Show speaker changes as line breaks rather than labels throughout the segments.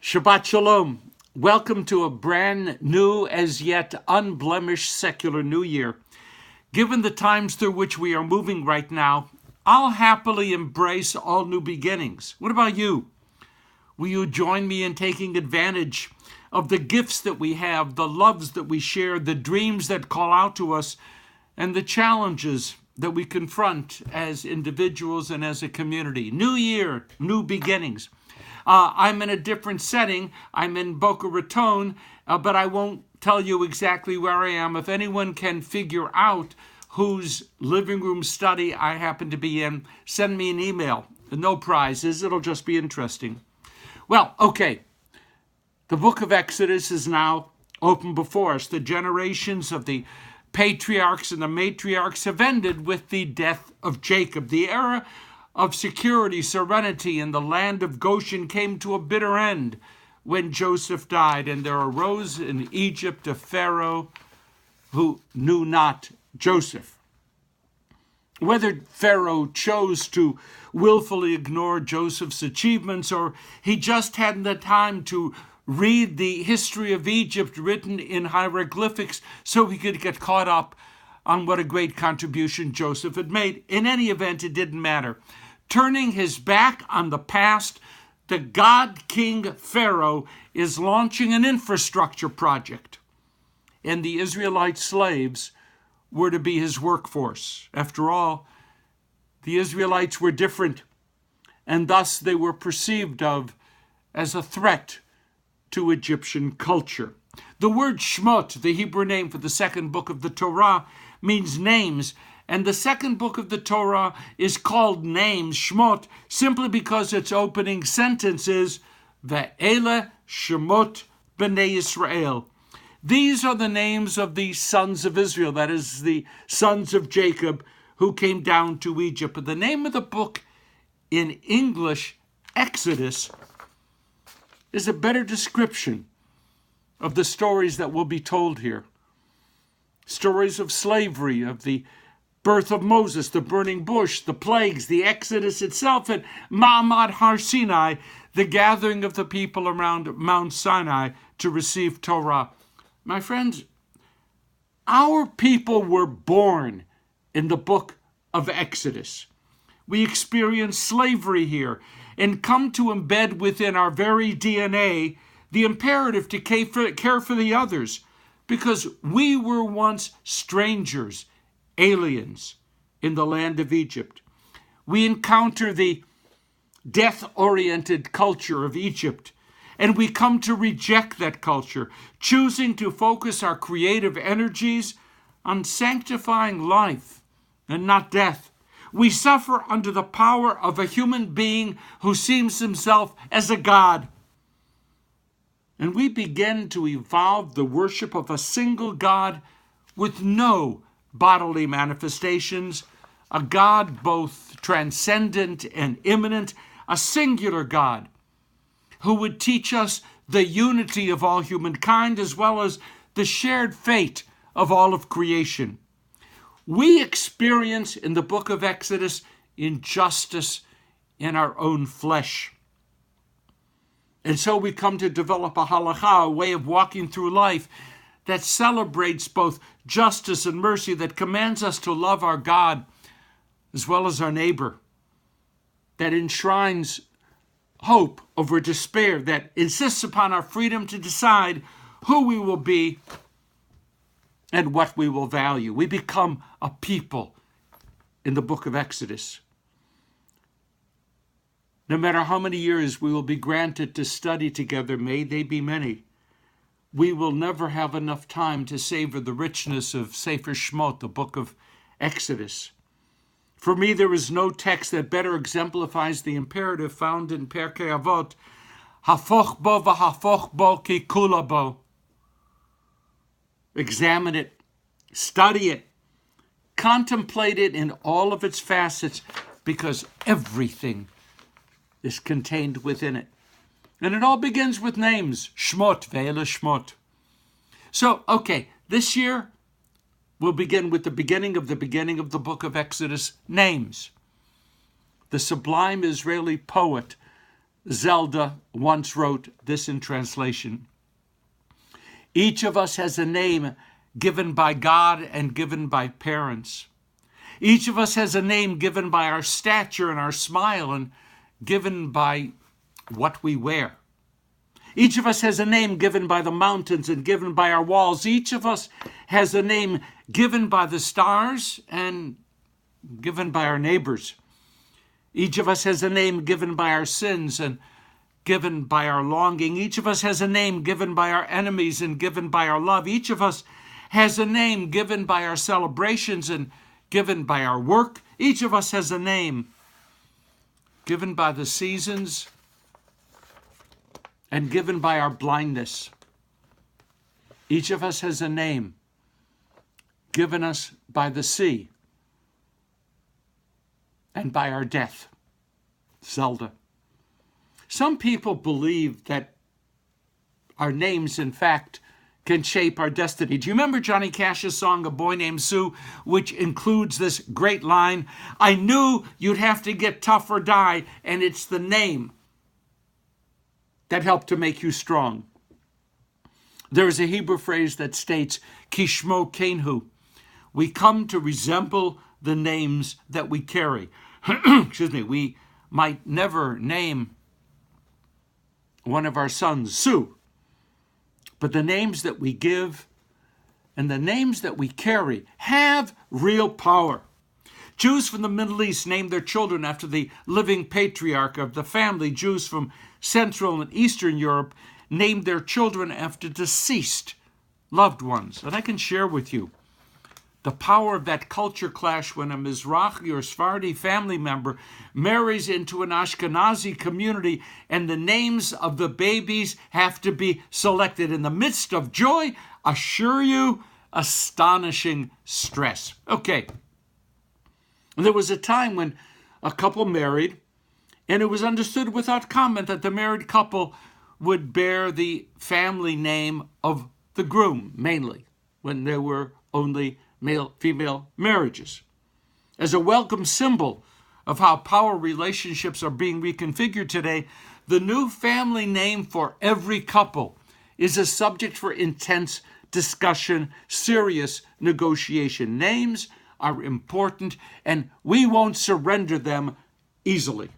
Shabbat Shalom. Welcome to a brand new, as yet unblemished secular New Year. Given the times through which we are moving right now, I'll happily embrace all new beginnings. What about you? Will you join me in taking advantage of the gifts that we have, the loves that we share, the dreams that call out to us, and the challenges that we confront as individuals and as a community? New year, new beginnings. I'm in a different setting. I'm in Boca Raton, but I won't tell you exactly where I am. If anyone can figure out whose living room study I happen to be in, send me an email. No prizes. It'll just be interesting. Well, okay. The book of Exodus is now open before us. The generations of the patriarchs and the matriarchs have ended with the death of Jacob. The era of security, serenity in the land of Goshen came to a bitter end when Joseph died, and there arose in Egypt a Pharaoh who knew not Joseph. Whether Pharaoh chose to willfully ignore Joseph's achievements or he just hadn't the time to read the history of Egypt written in hieroglyphics so he could get caught up on what a great contribution Joseph had made. In any event, it didn't matter. Turning his back on the past, the God King Pharaoh is launching an infrastructure project, and the Israelite slaves were to be his workforce. After all, the Israelites were different, and thus they were perceived of as a threat to Egyptian culture. The word Shmot, the Hebrew name for the second book of the Torah, means names, and the second book of the Torah is called Names, Shmot, simply because its opening sentence is Ve'ele Shemot B'nei Yisrael. These are the names of the sons of Israel, that is, the sons of Jacob, who came down to Egypt. But the name of the book in English, Exodus, is a better description of the stories that will be told here. Stories of slavery, of the birth of Moses, the burning bush, the plagues, the Exodus itself, and Ma'amad Har Sinai, the gathering of the people around Mount Sinai to receive Torah. My friends, our people were born in the book of Exodus. We experience slavery here and come to embed within our very DNA the imperative to care for the others, because we were once strangers, aliens in the land of Egypt. We encounter the death-oriented culture of Egypt, and we come to reject that culture, choosing to focus our creative energies on sanctifying life and not death. We suffer under the power of a human being who sees himself as a god. And we begin to evolve the worship of a single God with no bodily manifestations, a God both transcendent and immanent, a singular God who would teach us the unity of all humankind as well as the shared fate of all of creation. We experience in the book of Exodus injustice in our own flesh. And so we come to develop a halakha, a way of walking through life that celebrates both justice and mercy, that commands us to love our God as well as our neighbor, that enshrines hope over despair, that insists upon our freedom to decide who we will be and what we will value. We become a people in the book of Exodus. No matter how many years we will be granted to study together, may they be many, we will never have enough time to savor the richness of Sefer Shmot, the book of Exodus. For me, there is no text that better exemplifies the imperative found in Perkei Avot, Hafoch bo v'hafoch bo ki kula bo. Examine it, study it, contemplate it in all of its facets, because everything is contained within it. And it all begins with names, Shmot, Ve'ele Shmot. So, okay, this year we'll begin with the beginning of the book of Exodus, names. The sublime Israeli poet Zelda once wrote this in translation: each of us has a name given by God and given by parents. Each of us has a name given by our stature and our smile and given by what we wear. Each of us has a name given by the mountains and given by our walls. Each of us has a name given by the stars and given by our neighbors. Each of us has a name given by our sins and given by our longing. Each of us has a name given by our enemies and given by our love. Each of us has a name given by our celebrations and given by our work. Each of us has a name given by the seasons and given by our blindness. Each of us has a name given us by the sea and by our death. Zelda. Some people believe that our names, in fact, can shape our destiny. Do you remember Johnny Cash's song, A Boy Named Sue, which includes this great line, I knew you'd have to get tough or die, and it's the name that helped to make you strong. There is a Hebrew phrase that states, Kishmo Kenhu. We come to resemble the names that we carry. Excuse me, we might never name one of our sons Sue, but the names that we give and the names that we carry have real power. Jews from the Middle East named their children after the living patriarch of the family. Jews from Central and Eastern Europe named their children after deceased loved ones. And I can share with you the power of that culture clash when a Mizrahi or Sephardi family member marries into an Ashkenazi community and the names of the babies have to be selected. In the midst of joy, assure you, astonishing stress. Okay. There was a time when a couple married, and it was understood without comment that the married couple would bear the family name of the groom, mainly, when there were only male-female marriages. As a welcome symbol of how power relationships are being reconfigured today, the new family name for every couple is a subject for intense discussion, serious negotiation. Names are important, and we won't surrender them easily.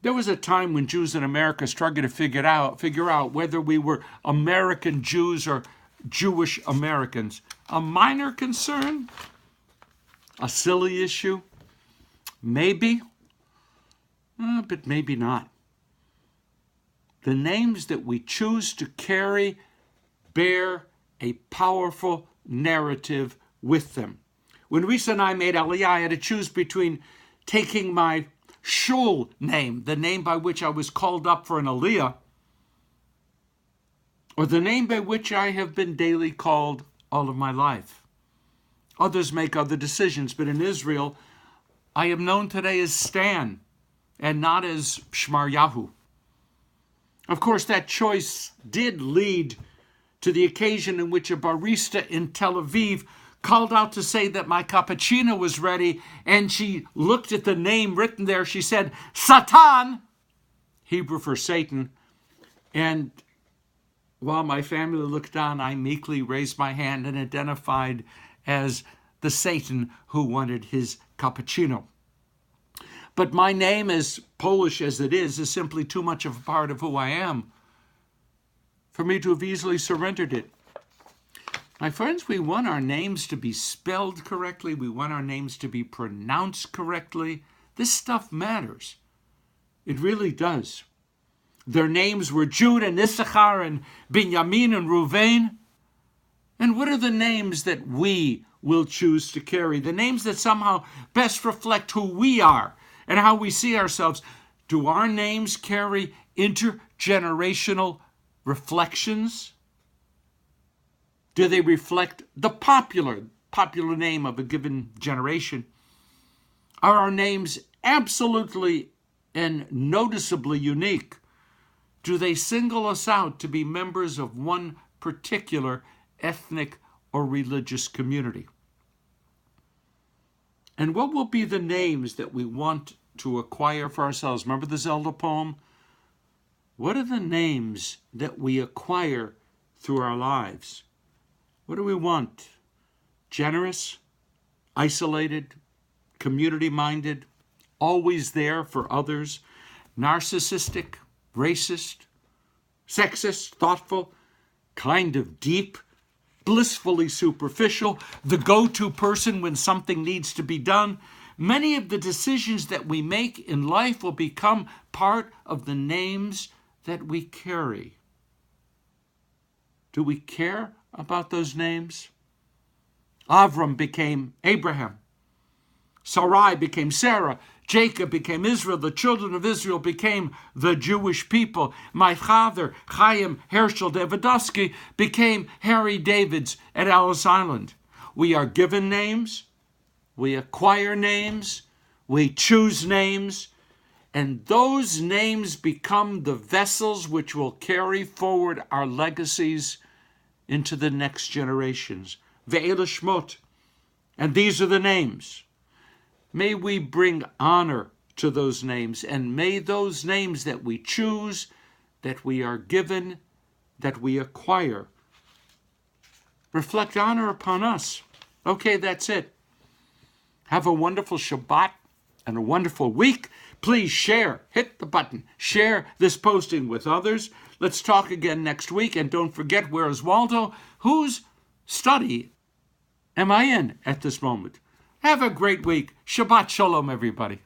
There was a time when Jews in America struggled to figure out whether we were American Jews or Jewish Americans. A minor concern? A silly issue? Maybe, but maybe not. The names that we choose to carry bear a powerful narrative with them. When Risa and I made Aliyah, I had to choose between taking my shul name, the name by which I was called up for an Aliyah, or the name by which I have been daily called all of my life. Others make other decisions, but in Israel, I am known today as Stan and not as Shmaryahu. Of course, that choice did lead to the occasion in which a barista in Tel Aviv called out to say that my cappuccino was ready, and she looked at the name written there. She said, Satan, Hebrew for Satan, and while my family looked on, I meekly raised my hand and identified as the Satan who wanted his cappuccino. But my name, as Polish as it is simply too much of a part of who I am for me to have easily surrendered it. My friends, we want our names to be spelled correctly. We want our names to be pronounced correctly. This stuff matters. It really does. Their names were Judah and Issachar and Binyamin and Ruvain. And what are the names that we will choose to carry? The names that somehow best reflect who we are and how we see ourselves. Do our names carry intergenerational reflections? Do they reflect the popular name of a given generation? Are our names absolutely and noticeably unique? Do they single us out to be members of one particular ethnic or religious community? And what will be the names that we want to acquire for ourselves? Remember the Zelda poem? What are the names that we acquire through our lives? What do we want? Generous, isolated, community-minded, always there for others, narcissistic, racist, sexist, thoughtful, kind of deep, blissfully superficial, the go-to person when something needs to be done. Many of the decisions that we make in life will become part of the names that we carry. Do we care about those names? Avram became Abraham. Sarai became Sarah. Jacob became Israel. The children of Israel became the Jewish people. My father, Chaim Herschel Davidovsky, became Harry Davids at Ellis Island. We are given names. We acquire names. We choose names. And those names become the vessels which will carry forward our legacies into the next generations. Ve'ela Shmot. And these are the names. May we bring honor to those names, and may those names that we choose, that we are given, that we acquire, reflect honor upon us. Okay, that's it. Have a wonderful Shabbat and a wonderful week. Please share, hit the button, share this posting with others. Let's talk again next week, and don't forget, where is Waldo? Whose study am I in at this moment? Have a great week. Shabbat Shalom, everybody.